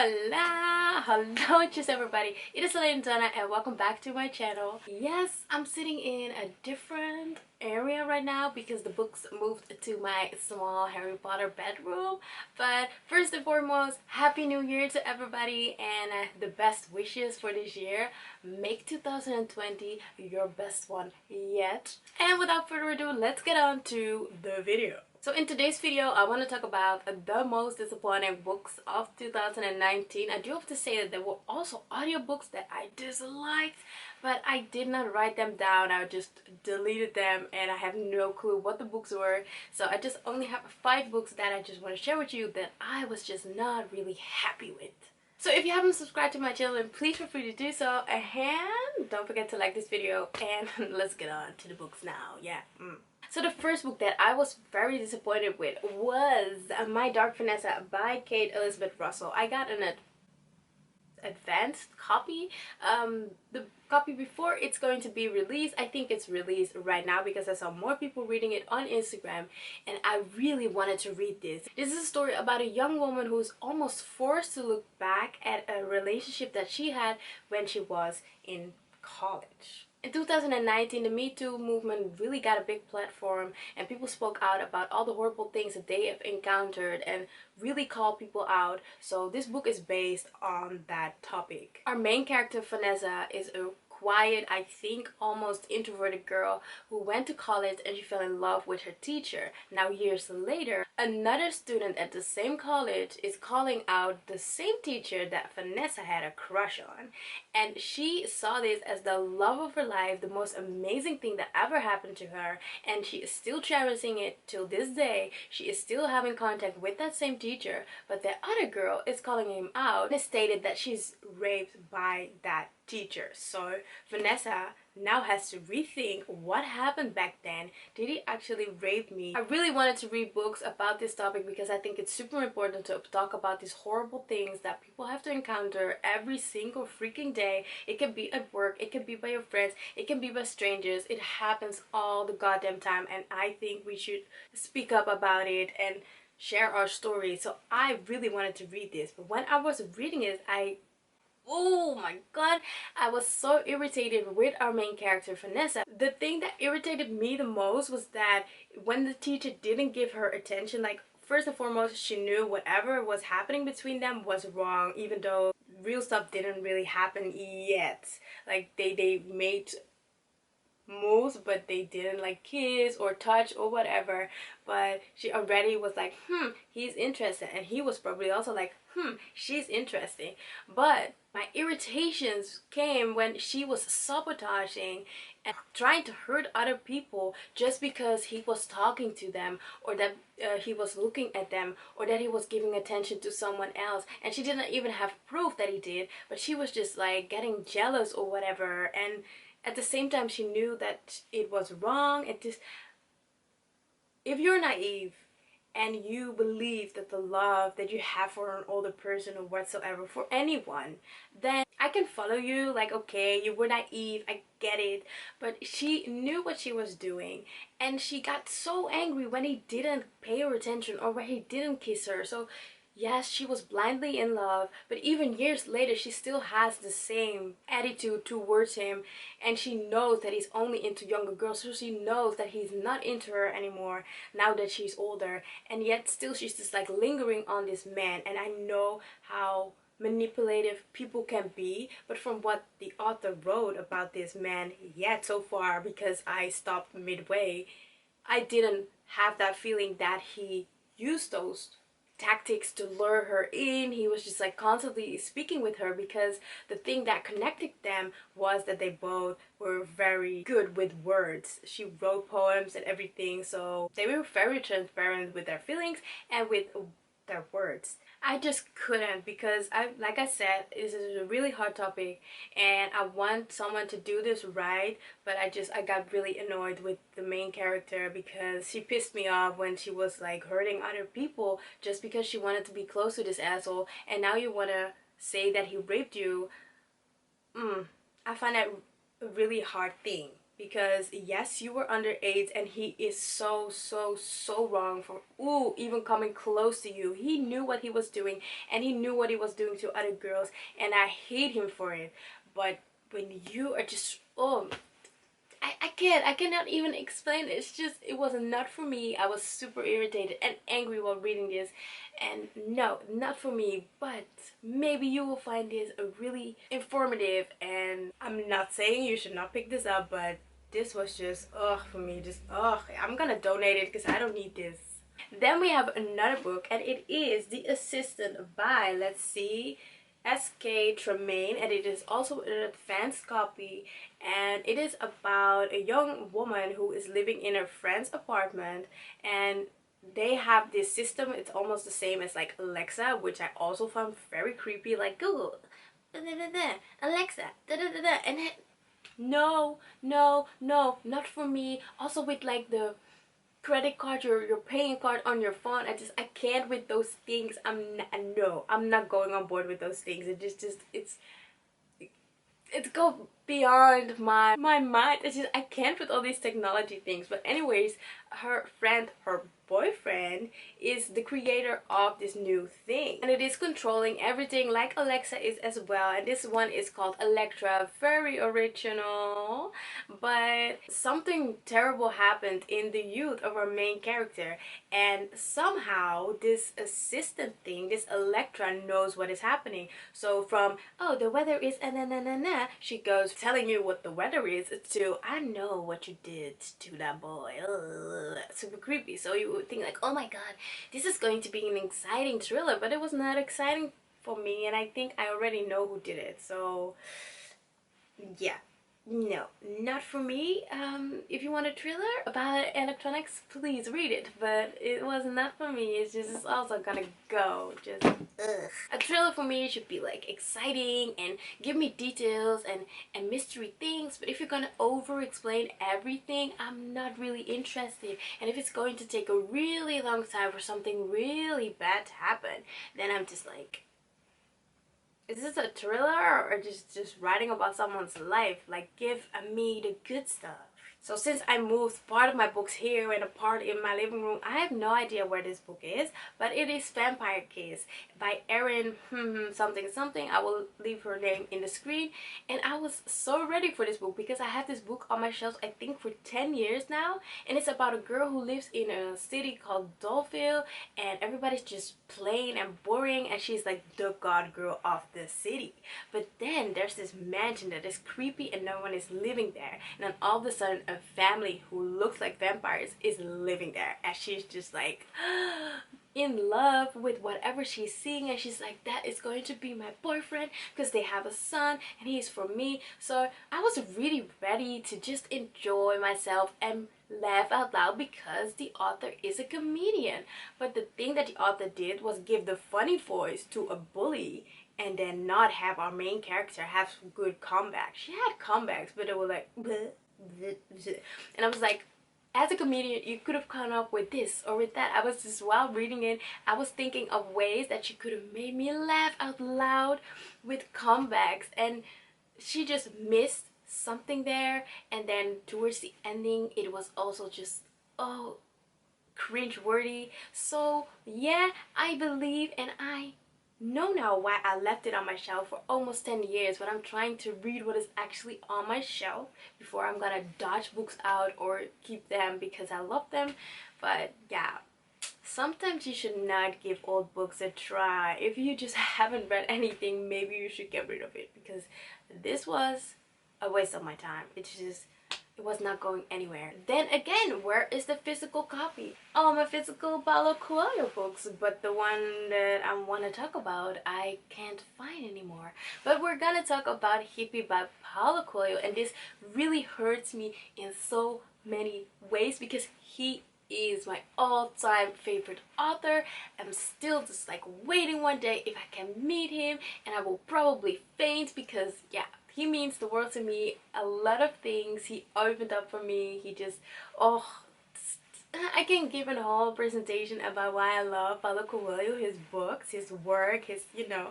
Hola! Hallotjes everybody! It is Lalaine and welcome back to my channel. Yes, I'm sitting in a different area right now because the books moved to my small Harry Potter bedroom. But first and foremost, Happy New Year to everybody and the best wishes for this year. Make 2020 your best one yet. And without further ado, let's get on to the video. So in today's video, I want to talk about the most disappointing books of 2019. I do have to say that there were also audiobooks that I disliked, but I did not write them down. I just deleted them and I have no clue what the books were. So I just only have 5 books that I just want to share with you that I was just not really happy with. So if you haven't subscribed to my channel, then please feel free to do so, and don't forget to like this video, and let's get on to the books now. So the first book that I was very disappointed with was My Dark Vanessa by Kate Elizabeth Russell. I got an advanced copy. The copy before it's going to be released, I think it's released right now because I saw more people reading it on Instagram and I really wanted to read this. This is a story about a young woman who's almost forced to look back at a relationship that she had when she was in college. In 2019, the Me Too movement really got a big platform and people spoke out about all the horrible things that they have encountered and really called people out. So this book is based on that topic. Our main character, Vanessa, is a quiet, I think almost introverted girl who went to college and she fell in love with her teacher. Now years later, another student at the same college is calling out the same teacher that Vanessa had a crush on, and she saw this as the love of her life, the most amazing thing that ever happened to her, and she is still cherishing it till this day. She is still having contact with that same teacher, but the other girl is calling him out and stated that she's raped by that teacher. So Vanessa now has to rethink what happened back then. Did he actually rape me? I really wanted to read books about this topic because I think it's super important to talk about these horrible things that people have to encounter every single freaking day. It can be at work, it can be by your friends, it can be by strangers. It happens all the goddamn time, and I think we should speak up about it and share our stories. So I really wanted to read this, but when I was reading it, oh my god, I was so irritated with our main character, Vanessa. The thing that irritated me the most was that when the teacher didn't give her attention, like first and foremost, she knew whatever was happening between them was wrong, even though real stuff didn't really happen yet. Like they made moves, but they didn't like kiss or touch or whatever, but she already was like, he's interested, and he was probably also like, she's interesting. But my irritations came when she was sabotaging and trying to hurt other people just because he was talking to them, or that he was looking at them, or that he was giving attention to someone else, and she didn't even have proof that he did, but she was just like getting jealous or whatever. And at the same time, she knew that it was wrong. If you're naive and you believe that the love that you have for an older person or whatsoever, for anyone, then I can follow you. Like, okay, you were naive, I get it, but she knew what she was doing, and she got so angry when he didn't pay her attention or when he didn't kiss her. So yes, she was blindly in love, but even years later, she still has the same attitude towards him, and she knows that he's only into younger girls, so she knows that he's not into her anymore now that she's older, and yet still she's just like lingering on this man. And I know how manipulative people can be, but from what the author wrote about this man, yet so far, because I stopped midway, I didn't have that feeling that he used those tactics to lure her in. He was just like constantly speaking with her, because the thing that connected them was that they both were very good with words. She wrote poems and everything, so they were very transparent with their feelings and with their words. I just couldn't, because like I said, this is a really hard topic and I want someone to do this right, but I got really annoyed with the main character because she pissed me off when she was like hurting other people just because she wanted to be close to this asshole, and now you want to say that he raped you. I find that a really hard thing. because yes, you were underage, and he is so wrong for even coming close to you. He knew what he was doing, and he knew what he was doing to other girls, and I hate him for it. But when you are just I cannot even explain it. It's just, it was not for me. I was super irritated and angry while reading this, and no, not for me. But maybe you will find this really informative, and I'm not saying you should not pick this up, but this was just ugh for me. Just ugh, I'm gonna donate it because I don't need this. Then we have another book, and it is The Assistant by, let's see, S.K. Tremaine, and it is also an advanced copy, and it is about a young woman who is living in her friend's apartment, and they have this system. It's almost the same as like Alexa, which I also found very creepy, like Google Alexa and it, no, not for me. Also with like the credit card, your paying card on your phone, I can't with those things. No, I'm not going on board with those things. It just it's go beyond my mind. It's just, I can't with all these technology things. But anyways, her boyfriend is the creator of this new thing, and it is controlling everything like Alexa is as well. And this one is called Electra, very original. But something terrible happened in the youth of our main character, and somehow this assistant thing, this Electra, knows what is happening. So from, oh, the weather is she goes telling you what the weather is, to, I know what you did to that boy. Ugh, super creepy. So you would think like, oh my god, this is going to be an exciting thriller, but it was not exciting for me, and I think I already know who did it. So yeah, no, not for me. If you want a thriller about electronics, please read it, but it was not for me. It's just, it's also gonna go just ugh. A thriller for me should be like exciting and give me details and mystery things, but if you're gonna over explain everything, I'm not really interested. And if it's going to take a really long time for something really bad to happen, then I'm just like, is this a thriller or just writing about someone's life? Like, give me the good stuff. So since I moved part of my books here and a part in my living room, I have no idea where this book is, but it is Vampire Kiss by Eyre something. I will leave her name in the screen. And I was so ready for this book because I had this book on my shelves, I think, for 10 years now, and it's about a girl who lives in a city called Doleville, and everybody's just plain and boring, and she's like the god girl of the city. But then there's this mansion that is creepy and no one is living there, and then all of a sudden a family who looks like vampires is living there, and she's just like in love with whatever she's seeing, and she's like, that is going to be my boyfriend because they have a son and he's for me. So I was really ready to just enjoy myself and laugh out loud because the author is a comedian. But the thing that the author did was give the funny voice to a bully, and then not have our main character have good comebacks. She had comebacks, but they were like bleh, bleh, bleh. And I was like, as a comedian, you could have come up with this or with that. I was just, while reading it, I was thinking of ways that she could have made me laugh out loud with comebacks, and she just missed something there. And then towards the ending, it was also just, oh, cringe-worthy. So yeah, I believe, and I know now why I left it on my shelf for almost 10 years, but I'm trying to read what is actually on my shelf before I'm gonna dodge books out or keep them because I love them. But yeah, sometimes you should not give old books a try. If you just haven't read anything, maybe you should get rid of it, because this was a waste of my time. It's just, it was not going anywhere. Then again, where is the physical copy? Oh, my physical Paulo Coelho books, but the one that I want to talk about, I can't find anymore. But we're gonna talk about Hippie by Paulo Coelho, and this really hurts me in so many ways because he is my all-time favorite author. I'm still just like waiting one day if I can meet him, and I will probably faint because yeah, he means the world to me. A lot of things he opened up for me. He just, oh, I can give a whole presentation about why I love Paulo Coelho, his books, his work, his, you know,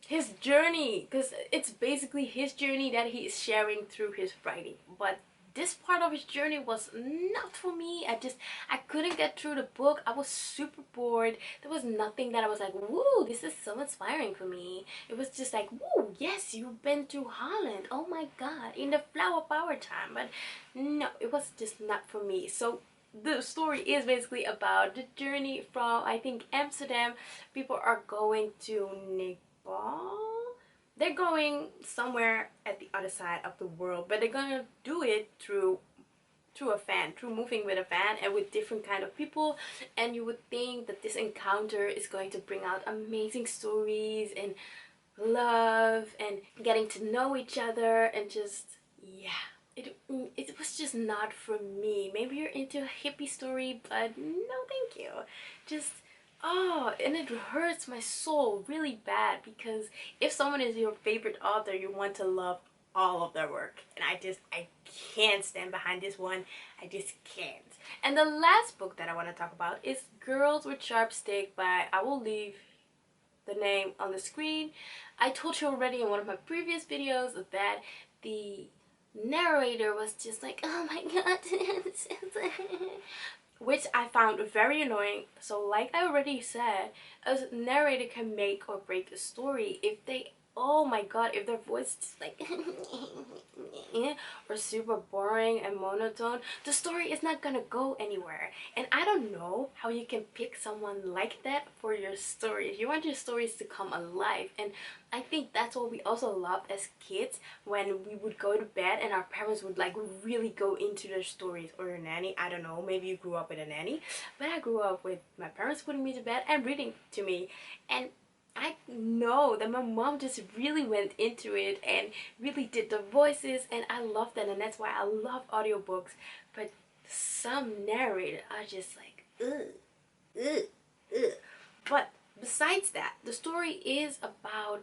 his journey, because it's basically his journey that he is sharing through his writing. But this part of his journey was not for me. I couldn't get through the book. I was super bored. There was nothing that I was like, woo, this is so inspiring for me. It was just like, woo, yes, you've been to Holland, oh my god, in the flower power time. But no, it was just not for me. So the story is basically about the journey from, I think, Amsterdam. People are going to Nepal. They're going somewhere at the other side of the world, but they're gonna do it through a van, through moving with a van and with different kind of people. And you would think that this encounter is going to bring out amazing stories and love and getting to know each other, and just, yeah, it was just not for me. Maybe you're into a hippie story, but no thank you. Just, oh, and it hurts my soul really bad, because if someone is your favorite author, you want to love all of their work, and I can't stand behind this one. I just can't. And the last book that I want to talk about is Girls with Sharp Stick by, I will leave the name on the screen. I told you already in one of my previous videos that the narrator was just like, oh my god, which I found very annoying. So like I already said, a narrator can make or break a story if they, oh my god, if their voice is like or super boring and monotone, the story is not gonna go anywhere. And I don't know how you can pick someone like that for your story. If you want your stories to come alive, and I think that's what we also loved as kids, when we would go to bed and our parents would like really go into their stories, or a nanny. I don't know, maybe you grew up with a nanny, but I grew up with my parents putting me to bed and reading to me. And I know that my mom just really went into it and really did the voices, and I love that, and that's why I love audiobooks. But some narrators are just like, ugh, ugh, ugh. But besides that, the story is about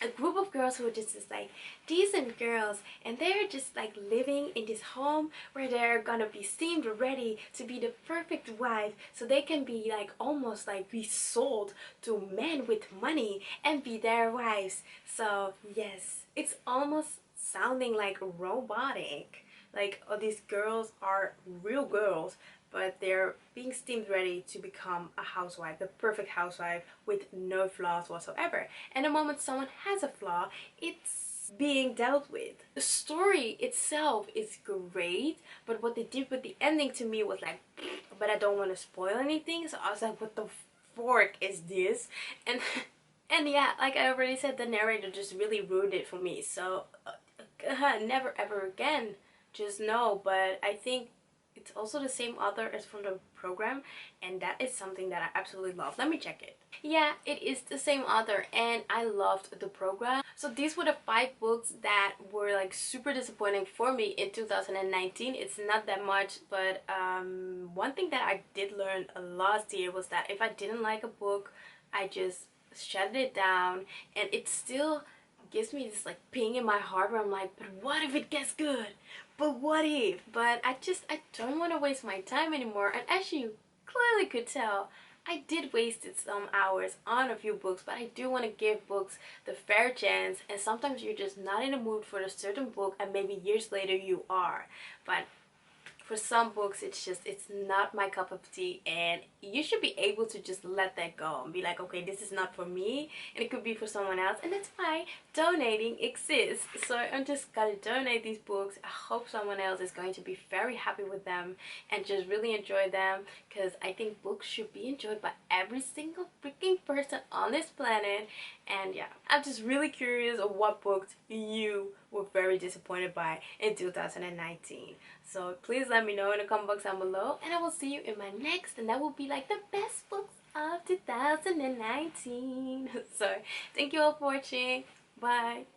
a group of girls who are just like decent girls, and they're just like living in this home where they're gonna be steamed ready to be the perfect wife, so they can be like almost like be sold to men with money and be their wives. So yes, it's almost sounding like robotic, like, oh, these girls are real girls, but they're being steamed ready to become a housewife, the perfect housewife with no flaws whatsoever. And the moment someone has a flaw, it's being dealt with. The story itself is great, but what they did with the ending to me was like, but I don't want to spoil anything, so I was like, what the fork is this? And and yeah, like I already said, the narrator just really ruined it for me. So never ever again. Just no. But I think it's also the same author as from the program, and that is something that I absolutely love. Let me check it. Yeah, it is the same author, and I loved the program. So these were the 5 books that were like super disappointing for me in 2019. It's not that much, but one thing that I did learn last year was that if I didn't like a book, I just shut it down, and it still gives me this like ping in my heart where I'm like, but what if it gets good? But what if? But I don't want to waste my time anymore. And as you clearly could tell, I did waste some hours on a few books, but I do want to give books the fair chance. And sometimes you're just not in the mood for a certain book, and maybe years later you are. But for some books, it's not my cup of tea, and you should be able to just let that go and be like, okay, this is not for me, and it could be for someone else, and that's why donating exists. So I'm just gonna donate these books. I hope someone else is going to be very happy with them and just really enjoy them, because I think books should be enjoyed by every single freaking person on this planet. And yeah, I'm just really curious of what books you were very disappointed by in 2019. So please let me know in the comment box down below, and I will see you in my next, and that will be like the best books of 2019. So thank you all for watching. Bye.